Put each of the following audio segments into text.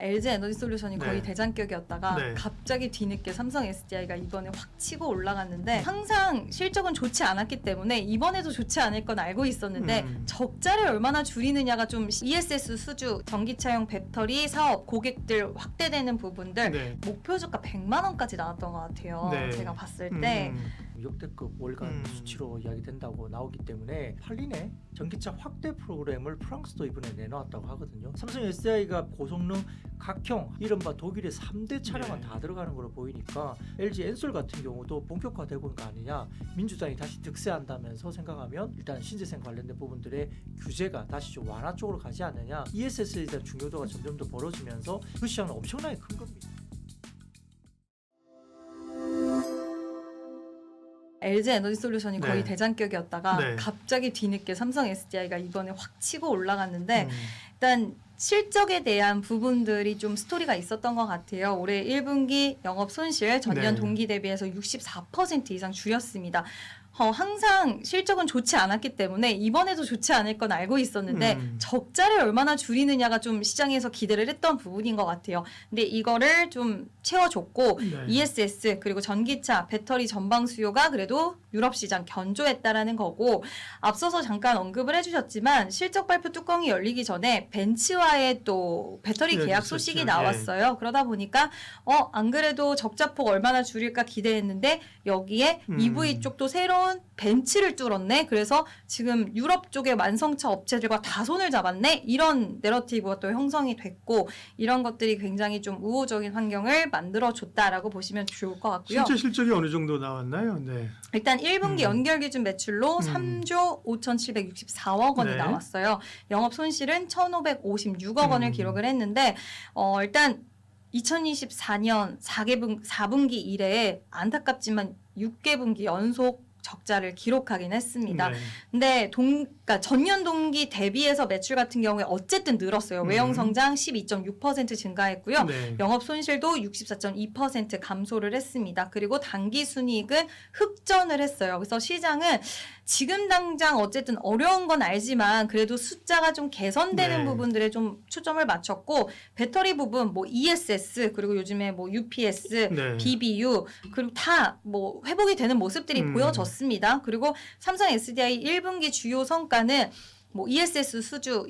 LG 에너지솔루션이 거의 네. 대장격이었다가 네. 갑자기 뒤늦게 삼성 SDI가 이번에 확 치고 올라갔는데 항상 실적은 좋지 않았기 때문에 이번에도 좋지 않을 건 알고 있었는데 적자를 얼마나 줄이느냐가 좀 ESS 수주, 전기차용 배터리 사업 고객들 확대되는 부분들 네. 목표 주가 100만 원까지 나왔던 것 같아요. 네. 제가 봤을 때. 역대급 월간 수치로 이야기된다고 나오기 때문에 팔리네. 전기차 확대 프로그램을 프랑스도 이번에 내놓았다고 하거든요. 삼성 SDI가 고성능 각형, 이른바 독일의 3대 차량은 네. 다 들어가는 걸로 보이니까 LG 엔솔 같은 경우도 본격화되고 있는 거 아니냐. 민주당이 다시 득세한다면서 생각하면 일단 신재생 관련된 부분들의 규제가 다시 좀 완화 쪽으로 가지 않느냐. ESS에 대한 중요도가 점점 더 벌어지면서 그 시장은 엄청나게 큰 겁니다. LG 에너지솔루션이 거의 네. 대장격이었다가 네. 갑자기 뒤늦게 삼성 SDI가 이번에 확 치고 올라갔는데 일단 실적에 대한 부분들이 좀 스토리가 있었던 것 같아요. 올해 1분기 영업 손실 전년 네. 동기 대비해서 64% 이상 줄였습니다. 항상 실적은 좋지 않았기 때문에 이번에도 좋지 않을 건 알고 있었는데 적자를 얼마나 줄이느냐가 좀 시장에서 기대를 했던 부분인 것 같아요. 근데 이거를 좀 채워줬고 네. ESS 그리고 전기차, 배터리 전방 수요가 그래도 유럽 시장 견조했다라는 거고 앞서서 잠깐 언급을 해주셨지만 실적 발표 뚜껑이 열리기 전에 벤츠와의 또 배터리 네, 계약 있었죠. 소식이 나왔어요. 그러다 보니까 안 그래도 적자폭 얼마나 줄일까 기대했는데 여기에 EV 쪽도 새로운 벤츠를 뚫었네. 그래서 지금 유럽 쪽의 완성차 업체들과 다 손을 잡았네. 이런 내러티브가 또 형성이 됐고 이런 것들이 굉장히 좀 우호적인 환경을 만들어줬다라고 보시면 좋을 것 같고요. 실제 실적이 어느 정도 나왔나요? 네. 일단 1분기 연결 기준 매출로 3조 5,764억 원이 네. 나왔어요. 영업 손실은 1,556억 원을 기록을 했는데 일단 2024년 4분기 이래에 안타깝지만 6개분기 연속 적자를 기록하긴 했습니다. 네. 근데 그러니까 전년 동기 대비해서 매출 같은 경우에 어쨌든 늘었어요. 외형 성장 12.6% 증가했고요. 네. 영업 손실도 64.2% 감소를 했습니다. 그리고 당기 순이익은 흑전을 했어요. 그래서 시장은 지금 당장 어쨌든 어려운 건 알지만 그래도 숫자가 좀 개선되는 네. 부분들에 좀 초점을 맞췄고 배터리 부분 뭐 ESS 그리고 요즘에 뭐 UPS, 네. BBU 그리고 다 뭐 회복이 되는 모습들이 보여졌습니다. 그리고 삼성 SDI 1분기 주요 성과는 뭐 ESS 수주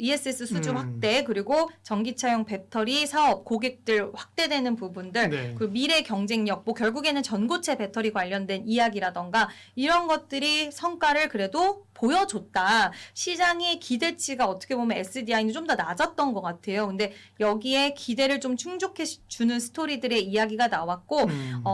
확대 그리고 전기차용 배터리 사업 고객들 확대되는 부분들 네. 그리고 미래 경쟁력 뭐 결국에는 전고체 배터리 관련된 이야기라던가 이런 것들이 성과를 그래도 보여줬다. 시장의 기대치가 어떻게 보면 SDI는 좀 더 낮았던 것 같아요. 근데 여기에 기대를 좀 충족해 주는 스토리들의 이야기가 나왔고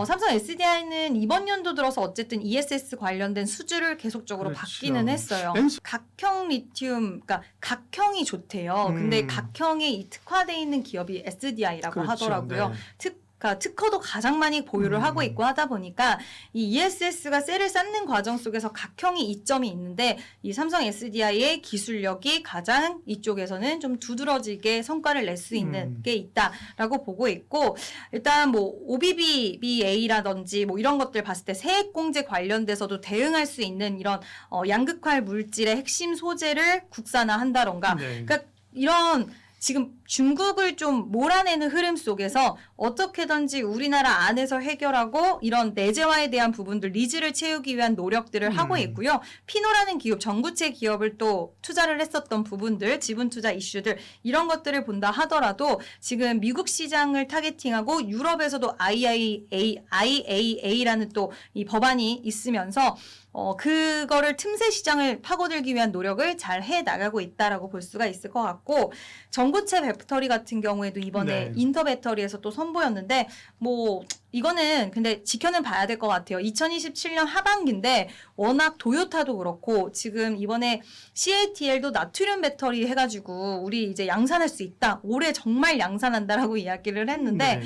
삼성 SDI는 이번 연도 들어서 어쨌든 ESS 관련된 수주를 계속적으로 그렇죠. 받기는 했어요. 각형 리튬, 그러니까 각형이 좋대요. 근데 각형에 이 특화되어 있는 기업이 SDI라고 그렇죠. 하더라고요. 네. 특허도 가장 많이 보유를 하고 있고 하다 보니까 이 ESS가 셀을 쌓는 과정 속에서 각형이 이점이 있는데 이 삼성 SDI의 기술력이 가장 이쪽에서는 좀 두드러지게 성과를 낼 수 있는 게 있다라고 보고 있고 일단 뭐 OBBBA라든지 뭐 이런 것들 봤을 때 세액공제 관련돼서도 대응할 수 있는 이런 양극화 물질의 핵심 소재를 국산화한다던가 네. 그러니까 이런 지금 중국을 좀 몰아내는 흐름 속에서 어떻게든지 우리나라 안에서 해결하고 이런 내재화에 대한 부분들 리즈를 채우기 위한 노력들을 하고 있고요. 피노라는 기업, 전구체 기업을 또 투자를 했었던 부분들, 지분 투자 이슈들 이런 것들을 본다 하더라도 지금 미국 시장을 타겟팅하고 유럽에서도 IAA라는 또 이 법안이 있으면서 그거를 틈새 시장을 파고들기 위한 노력을 잘 해 나가고 있다라고 볼 수가 있을 것 같고 전고체 배터리 같은 경우에도 이번에 네. 인터 배터리에서 또 선보였는데 뭐 이거는 근데 지켜는 봐야 될 것 같아요. 2027년 하반기인데 워낙 도요타도 그렇고 지금 이번에 CATL도 나트륨 배터리 해가지고 우리 이제 양산할 수 있다. 올해 정말 양산한다라고 이야기를 했는데 네.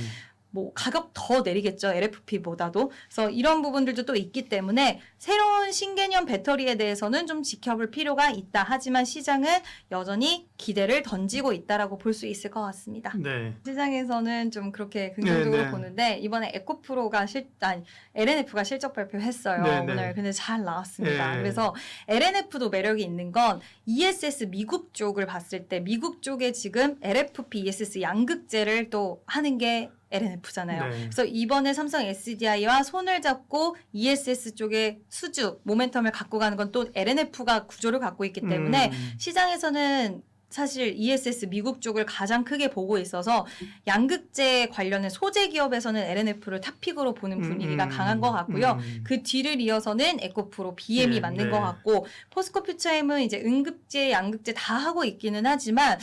뭐 가격 더 내리겠죠. LFP보다도. 그래서 이런 부분들도 또 있기 때문에 새로운 신개념 배터리에 대해서는 좀 지켜볼 필요가 있다. 하지만 시장은 여전히 기대를 던지고 있다라고 볼 수 있을 것 같습니다. 네. 시장에서는 좀 그렇게 긍정적으로 네, 네. 보는데 이번에 에코프로가 LNF가 실적 발표했어요. 네, 네. 오늘 근데 잘 나왔습니다. 네. 그래서 LNF도 매력이 있는 건 ESS 미국 쪽을 봤을 때 미국 쪽에 지금 LFP, ESS 양극재를 또 하는 게 LNF잖아요. 네. 그래서 이번에 삼성 SDI와 손을 잡고 ESS 쪽의 수주, 모멘텀을 갖고 가는 건 또 LNF가 구조를 갖고 있기 때문에 시장에서는 사실 ESS 미국 쪽을 가장 크게 보고 있어서 양극재 관련된 소재 기업에서는 LNF를 탑픽으로 보는 분위기가 강한 것 같고요. 그 뒤를 이어서는 에코프로, BM이 네, 맞는 네. 것 같고 포스코 퓨처엠은 이제 음극재, 양극재 다 하고 있기는 하지만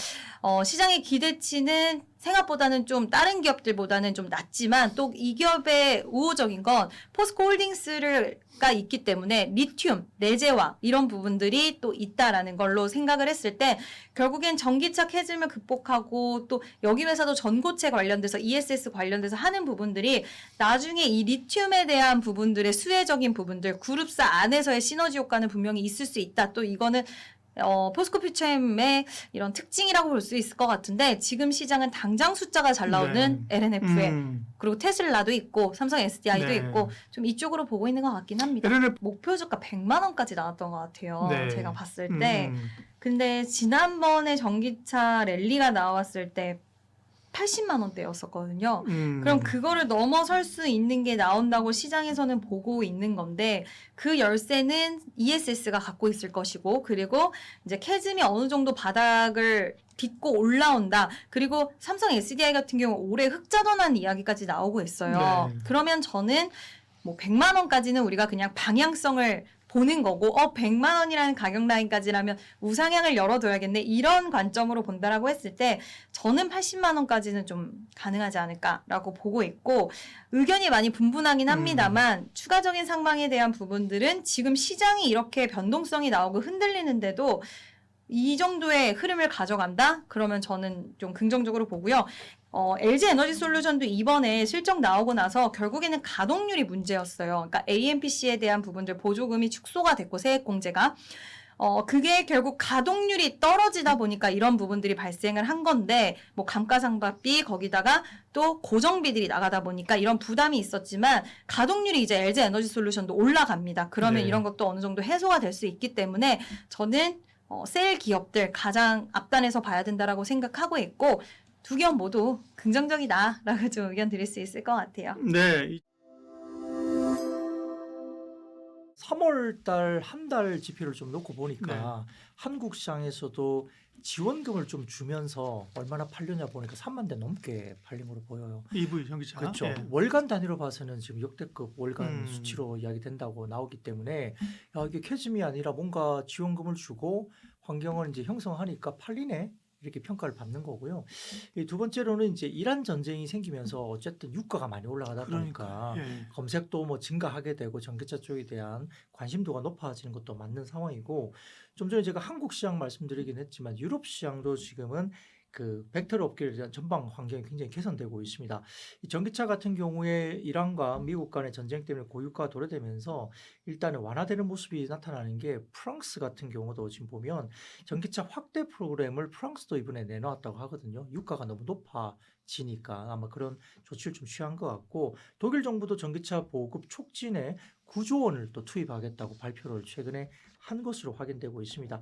시장의 기대치는 생각보다는 좀 다른 기업들보다는 좀 낮지만 또 이 기업의 우호적인 건 포스코 홀딩스가 있기 때문에 리튬, 내재화 이런 부분들이 또 있다라는 걸로 생각을 했을 때 결국엔 전기차 캐즘을 극복하고 또 여기 회사도 전고체 관련돼서 ESS 관련돼서 하는 부분들이 나중에 이 리튬에 대한 부분들의 수혜적인 부분들 그룹사 안에서의 시너지 효과는 분명히 있을 수 있다. 또 이거는 포스코 퓨처엠의 이런 특징이라고 볼 수 있을 것 같은데 지금 시장은 당장 숫자가 잘 나오는 LNF에 그리고 테슬라도 있고 삼성 SDI도 네. 있고 좀 이쪽으로 보고 있는 것 같긴 합니다. LNF 목표 주가 100만 원까지 나왔던 것 같아요. 네. 제가 봤을 때. 근데 지난번에 전기차 랠리가 나왔을 때 80만 원대였었거든요. 그럼 그거를 넘어설 수 있는 게 나온다고 시장에서는 보고 있는 건데 그 열쇠는 ESS가 갖고 있을 것이고 그리고 이제 캐즘이 어느 정도 바닥을 딛고 올라온다. 그리고 삼성 SDI 같은 경우 올해 흑자전환 이야기까지 나오고 있어요. 네. 그러면 저는 뭐 100만 원까지는 우리가 그냥 방향성을 보는 거고 100만 원이라는 가격 라인까지라면 우상향을 열어둬야겠네 이런 관점으로 본다라고 했을 때 저는 80만 원까지는 좀 가능하지 않을까라고 보고 있고 의견이 많이 분분하긴 합니다만 추가적인 상방에 대한 부분들은 지금 시장이 이렇게 변동성이 나오고 흔들리는데도 이 정도의 흐름을 가져간다? 그러면 저는 좀 긍정적으로 보고요. LG 에너지 솔루션도 이번에 실적 나오고 나서 결국에는 가동률이 문제였어요. 그러니까 AMPC에 대한 부분들 보조금이 축소가 됐고 세액 공제가 그게 결국 가동률이 떨어지다 보니까 이런 부분들이 발생을 한 건데 뭐 감가상각비 거기다가 또 고정비들이 나가다 보니까 이런 부담이 있었지만 가동률이 이제 LG 에너지 솔루션도 올라갑니다. 그러면 네. 이런 것도 어느 정도 해소가 될 수 있기 때문에 저는 셀 기업들 가장 앞단에서 봐야 된다라고 생각하고 있고 두 기업 모두 긍정적이다라고 좀 의견 드릴 수 있을 것 같아요. 네. 3월 달 한 달 지표를 좀 놓고 보니까 한국 시장에서도 지원금을 좀 주면서 얼마나 팔렸냐 보니까 3만 대 넘게 팔린 걸로 보여요. EV 전기차. 그렇죠. 예. 월간 단위로 봐서는 지금 역대급 월간 음. 수치로 이야기된다고 나오기 때문에 야, 이게 캐즘이 아니라 뭔가 지원금을 주고 환경을 이제 형성하니까 팔리네. 이렇게 평가를 받는 거고요. 이 두 번째로는 이제 이란 전쟁이 생기면서 어쨌든 유가가 많이 올라가다 보니까 예. 검색도 뭐 증가하게 되고 전기차 쪽에 대한 관심도가 높아지는 것도 맞는 상황이고 좀 전에 제가 한국 시장 말씀드리긴 했지만 유럽 시장도 지금은 그 벡터리 업계에 대한 전방 환경이 굉장히 개선되고 있습니다. 이 전기차 같은 경우에 이란과 미국 간의 전쟁 때문에 고유가가 도래되면서 일단은 완화되는 모습이 나타나는 게 프랑스 같은 경우도 지금 보면 전기차 확대 프로그램을 프랑스도 이번에 내놓았다고 하거든요. 유가가 너무 높아지니까 아마 그런 조치를 좀 취한 것 같고 독일 정부도 전기차 보급 촉진에 9조 원을 또 투입하겠다고 발표를 최근에 한 것으로 확인되고 있습니다.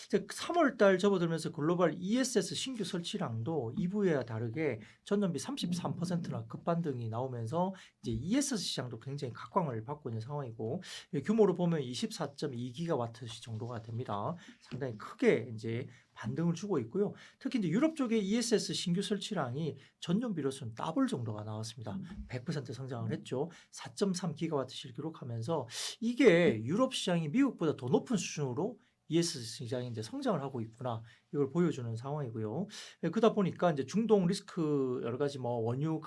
3월 달 접어들면서 글로벌 ESS 신규 설치량도 2부와 다르게 전년비 33%나 급반등이 나오면서 이제 ESS 시장도 굉장히 각광을 받고 있는 상황이고 규모로 보면 24.2기가와트 정도가 됩니다. 상당히 크게 이제 반등을 주고 있고요. 특히 이제 유럽 쪽의 ESS 신규 설치량이 전년비로서는 더블 정도가 나왔습니다. 100% 성장을 했죠. 4.3기가와트시를 기록하면서 이게 유럽 시장이 미국보다 더 높은 수준으로 ESS 시장이 이제 성장을 하고 있구나 이걸 보여주는 상황이고요. 그러다 보니까 이제 중동 리스크 여러 가지 뭐 원유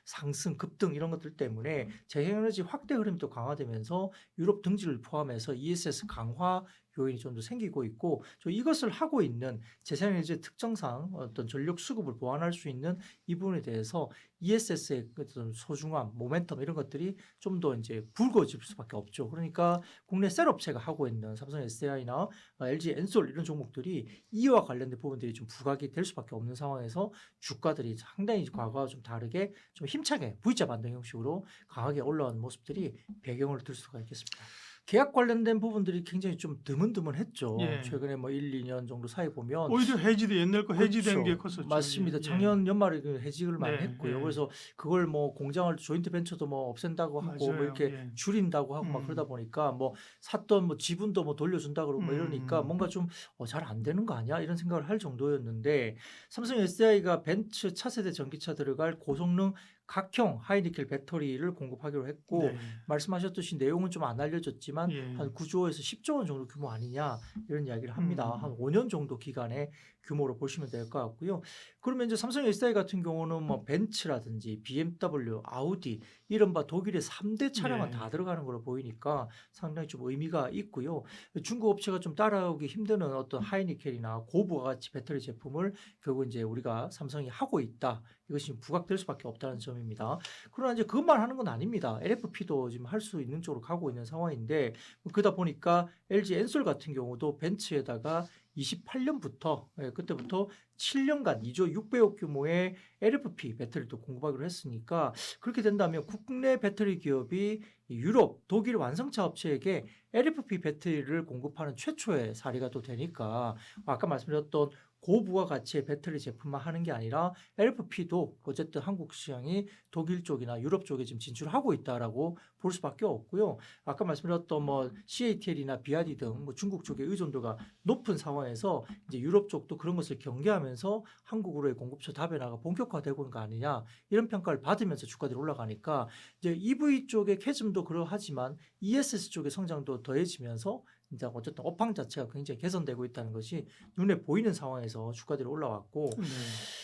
상승 급등 이런 것들 때문에 재생에너지 확대 흐름이 또 강화되면서 유럽 등지를 포함해서 ESS 강화 요인이 좀 더 생기고 있고 이것을 하고 있는 재생에너지 특성상 어떤 전력 수급을 보완할 수 있는 이 부분에 대해서 ESS의 어떤 소중함, 모멘텀 이런 것들이 좀 더 이제 붉어질 수밖에 없죠. 그러니까 국내 셀 업체가 하고 있는 삼성 SDI나 LG 엔솔 이런 종목들이 이와 관련된 부분들이 좀 부각이 될 수밖에 없는 상황에서 주가들이 상당히 과거와 좀 다르게 좀 힘차게 V자 반등 형식으로 강하게 올라온 모습들이 배경을 들 수가 있겠습니다. 계약 관련된 부분들이 굉장히 좀 드문드문했죠. 예. 최근에 뭐 1, 2년 정도 사이 보면 오히려 해지도 옛날 거 해지된 그렇죠. 게 컸었죠. 맞습니다. 예. 작년 연말에 그 해직을 많이 네, 했고요. 네. 그래서 그걸 뭐 공장을 조인트 벤처도 뭐 없앤다고 하고 뭐 맞아요. 이렇게 예. 줄인다고 하고 막 그러다 보니까 뭐 샀던 뭐 지분도 뭐 돌려준다 그러고 뭐 이러니까 뭔가 좀 잘 안 되는 거 아니야? 이런 생각을 할 정도였는데 삼성 SDI가 벤츠 차세대 전기차 들어갈 고성능 각형 하이니켈 배터리를 공급하기로 했고 네. 말씀하셨듯이 내용은 좀 안 알려졌지만 예. 한 9조에서 10조 원 정도 규모 아니냐 이런 이야기를 합니다. 한 5년 정도 기간의 규모로 보시면 될 것 같고요. 그러면 이제 삼성 SDI 같은 경우는 뭐 벤츠라든지 BMW, 아우디 이른바 독일의 3대 차량은 예. 다 들어가는 걸로 보이니까 상당히 좀 의미가 있고요. 중국 업체가 좀 따라오기 힘드는 어떤 하이니켈이나 고부가 가치 배터리 제품을 결국 이제 우리가 삼성이 하고 있다. 이것이 부각될 수밖에 없다는 점입니다. 그러나 이제 그것만 하는 건 아닙니다. LFP도 지금 할 수 있는 쪽으로 가고 있는 상황인데 그러다 보니까 LG 엔솔 같은 경우도 벤츠에다가 28년부터 그때부터 7년간 2조 600억 규모의 LFP 배터리도 공급하기로 했으니까 그렇게 된다면 국내 배터리 기업이 유럽, 독일 완성차 업체에게 LFP 배터리를 공급하는 최초의 사례가 또 되니까 아까 말씀드렸던 고부가 가치의 배터리 제품만 하는 게 아니라 LFP도 어쨌든 한국 시장이 독일 쪽이나 유럽 쪽에 지금 진출하고 있다라고 볼 수밖에 없고요. 아까 말씀드렸던 뭐 CATL이나 BYD 등 뭐 중국 쪽의 의존도가 높은 상황에서 이제 유럽 쪽도 그런 것을 경계하면서 한국으로의 공급처 다변화가 본격화되고 있는 거 아니냐 이런 평가를 받으면서 주가들이 올라가니까 이제 EV 쪽의 캐즘도 그러하지만 ESS 쪽의 성장도 더해지면서 이제 어쨌든 업황 자체가 굉장히 개선되고 있다는 것이 눈에 보이는 상황에서 주가들이 올라왔고 네.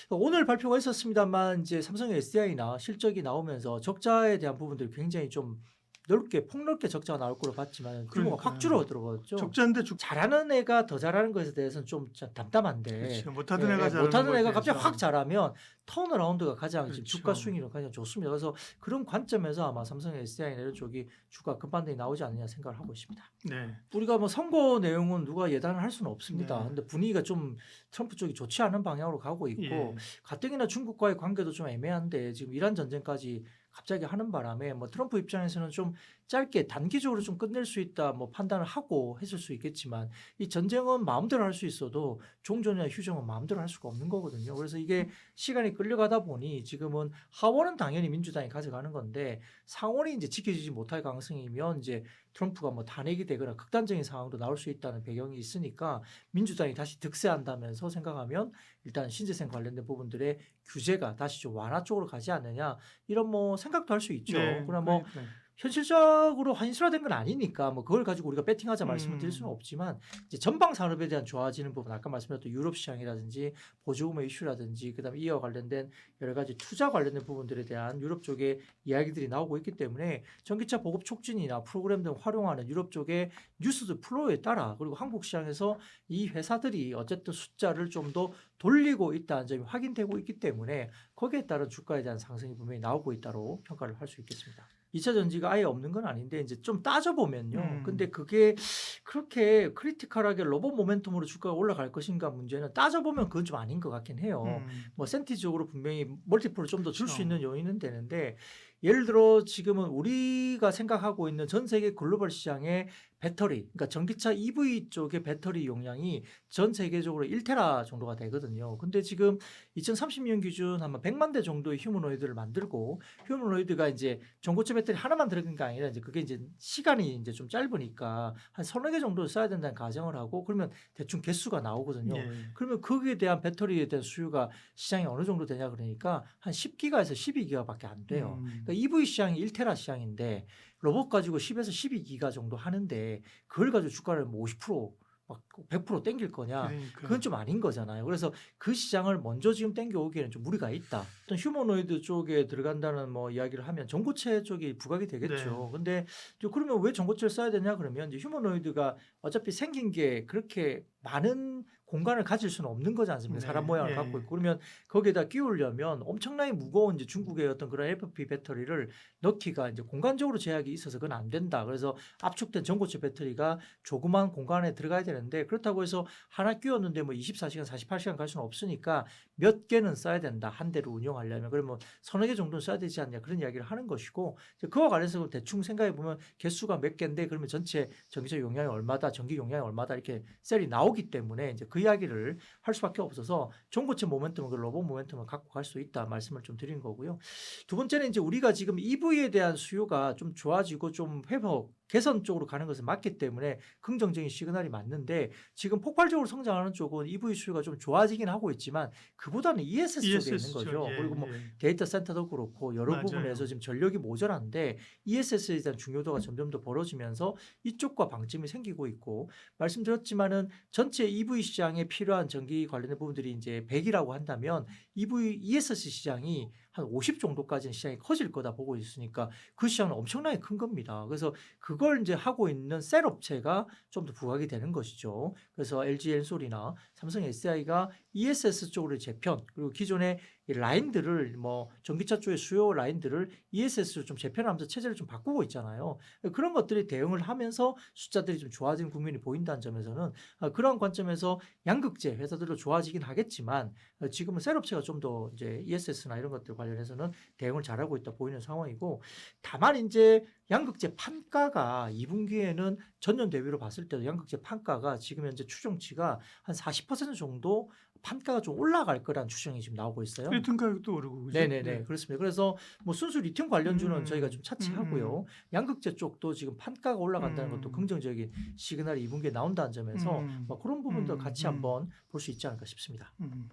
오늘 발표가 있었습니다만 이제 삼성의 SDI나 실적이 나오면서 적자에 대한 부분들이 굉장히 좀 폭넓게 적자가 나올 거로 봤지만 규모가 그러니까요. 확 줄어들었죠. 적자인데 잘하는 애가 더 잘하는 것에 대해서는 좀 담담한데 그렇죠. 못하던 애가 잘하는 못하는 거에 애가 갑자기 대해서. 확 잘하면 턴어라운드가 가장 지금 그렇죠. 주가 수익률은 가장 좋습니다. 그래서 그런 관점에서 아마 삼성의 SDI나 이런 쪽이 주가 급반등이 나오지 않느냐 생각을 하고 있습니다. 네. 우리가 뭐 선거 내용은 누가 예단을 할 수는 없습니다. 네. 근데 분위기가 좀 트럼프 쪽이 좋지 않은 방향으로 가고 있고 예. 가뜩이나 중국과의 관계도 좀 애매한데 지금 이란 전쟁까지 갑자기 하는 바람에 뭐 트럼프 입장에서는 좀 짧게 단기적으로 좀 끝낼 수 있다 뭐 판단을 하고 했을 수 있겠지만 이 전쟁은 마음대로 할 수 있어도 종전이나 휴전은 마음대로 할 수가 없는 거거든요. 그래서 이게 시간이 끌려가다 보니 지금은 하원은 당연히 민주당이 가져가는 건데 상원이 이제 지켜지지 못할 가능성이면 이제 트럼프가 뭐 탄핵이 되거나 극단적인 상황도 나올 수 있다는 배경이 있으니까 민주당이 다시 득세한다면서 생각하면 일단 신재생 관련된 부분들의 규제가 다시 좀 완화 쪽으로 가지 않느냐 이런 뭐 생각도 할 수 있죠. 네. 그러나 뭐 그러니까요. 현실적으로 환수화된 건 아니니까 뭐 그걸 가지고 우리가 배팅하자 말씀을 드릴 수는 없지만 이제 전방 산업에 대한 좋아지는 부분 아까 말씀드렸던 유럽 시장이라든지 보조금의 이슈라든지 그다음에 이와 관련된 여러 가지 투자 관련된 부분들에 대한 유럽 쪽의 이야기들이 나오고 있기 때문에 전기차 보급 촉진이나 프로그램 등 활용하는 유럽 쪽의 뉴스 플로우에 따라 그리고 한국 시장에서 이 회사들이 어쨌든 숫자를 좀 더 돌리고 있다는 점이 확인되고 있기 때문에 거기에 따른 주가에 대한 상승이 분명히 나오고 있다고 평가를 할 수 있겠습니다. 2차 전지가 아예 없는 건 아닌데 이제 좀 따져보면요. 근데 그게 그렇게 크리티컬하게 로봇 모멘텀으로 주가가 올라갈 것인가 문제는 따져보면 그건 좀 아닌 것 같긴 해요. 뭐 센티적으로 분명히 멀티플을 좀 더 줄 수 있는 요인은 되는데 예를 들어 지금은 우리가 생각하고 있는 전 세계 글로벌 시장의 배터리, 그러니까 전기차 EV 쪽의 배터리 용량이 전 세계적으로 1테라 정도가 되거든요. 근데 지금 2030년 기준 아마 100만 대 정도의 휴머노이드를 만들고 휴머노이드가 이제 전고체 배터리 하나만 들어간 게 아니라 이제 그게 이제 시간이 이제 좀 짧으니까 한 30개 정도 써야 된다는 가정을 하고 그러면 대충 개수가 나오거든요. 예. 그러면 거기에 대한 배터리에 대한 수요가 시장이 어느 정도 되냐 그러니까 한 10기가에서 12기가밖에 안 돼요. 그러니까 EV 시장이 1테라 시장인데 로봇 가지고 10에서 12기가 정도 하는데 그걸 가지고 주가를 뭐 50% 막 100% 땡길 거냐? 그러니까. 그건 좀 아닌 거잖아요. 그래서 그 시장을 먼저 지금 땡겨오기에는 좀 무리가 있다. 어떤 휴머노이드 쪽에 들어간다는 뭐 이야기를 하면 전고체 쪽이 부각이 되겠죠. 근데 이제 그러면 왜 전고체를 써야 되냐 그러면 이제 휴머노이드가 어차피 생긴 게 그렇게 많은 공간을 가질 수는 없는 거지 않습니까? 네. 사람 모양을 예. 갖고 있고 그러면 거기에다 끼우려면 엄청나게 무거운 이제 중국의 어떤 그런 LFP 배터리를 넣기가 이제 공간적으로 제약이 있어서 그건 안 된다. 그래서 압축된 전고체 배터리가 조그만 공간에 들어가야 되는데 그렇다고 해서 하나 끼웠는데 뭐 24시간, 48시간 갈 수는 없으니까 몇 개는 써야 된다. 한 대를 운영하려면 그러면 서너 개 정도는 써야 되지 않냐 그런 이야기를 하는 것이고 이제 그와 관련해서 대충 생각해 보면 개수가 몇 개인데 그러면 전체 전기적 용량이 얼마다, 전기 용량이 얼마다 이렇게 셀이 나오기 때문에 이제 그 이야기를 할 수밖에 없어서 전고체 모멘텀은 그 로봇 모멘텀을 갖고 갈 수 있다 말씀을 좀 드린 거고요. 두 번째는 이제 우리가 지금 EV에 대한 수요가 좀 좋아지고 좀 회복 개선 쪽으로 가는 것은 맞기 때문에 긍정적인 시그널이 맞는데 지금 폭발적으로 성장하는 쪽은 EV 수요가 좀 좋아지긴 하고 있지만 그보다는 ESS 쪽에 있는 거죠. 예, 그리고 뭐 예. 데이터 센터도 그렇고 여러 맞아요. 부분에서 지금 전력이 모자란데 ESS에 대한 중요도가 점점 더 벌어지면서 이쪽과 방점이 생기고 있고 말씀드렸지만은 전체 EV 시장에 필요한 전기 관련된 부분들이 이제 100이라고 한다면 ESS 시장이 한 50 정도까지는 시장이 커질 거다 보고 있으니까 그 시장은 엄청나게 큰 겁니다. 그래서 그걸 이제 하고 있는 셀 업체가 좀 더 부각이 되는 것이죠. 그래서 LG 엔솔이나 삼성 SDI가 ESS 쪽으로 재편 그리고 기존의 이 라인들을 뭐 전기차 쪽의 수요 라인들을 ESS로 좀 재편하면서 체제를 좀 바꾸고 있잖아요. 그런 것들이 대응을 하면서 숫자들이 좀 좋아지는 국면이 보인다는 점에서는 그런 관점에서 양극재 회사들도 좋아지긴 하겠지만 지금은 셀 업체가 좀 더 이제 ESS나 이런 것들 관련해서는 대응을 잘하고 있다 보이는 상황이고 다만 이제 양극재 판가가 2분기에는 전년 대비로 봤을 때도 양극재 판가가 지금 현재 추정치가 한 40% 정도 판가가 좀 올라갈 거라는 추정이 지금 나오고 있어요. 리튬 가격도 오르고 그죠? 네네네 그렇습니다. 그래서 뭐 순수 리튬 관련주는 저희가 좀 차치하고요. 음. 양극재 쪽도 지금 판가가 올라간다는 것도 음. 긍정적인 시그널이 2분기에 나온다는 점에서 뭐 그런 부분도 같이 한번 볼 수 있지 않을까 싶습니다. 음.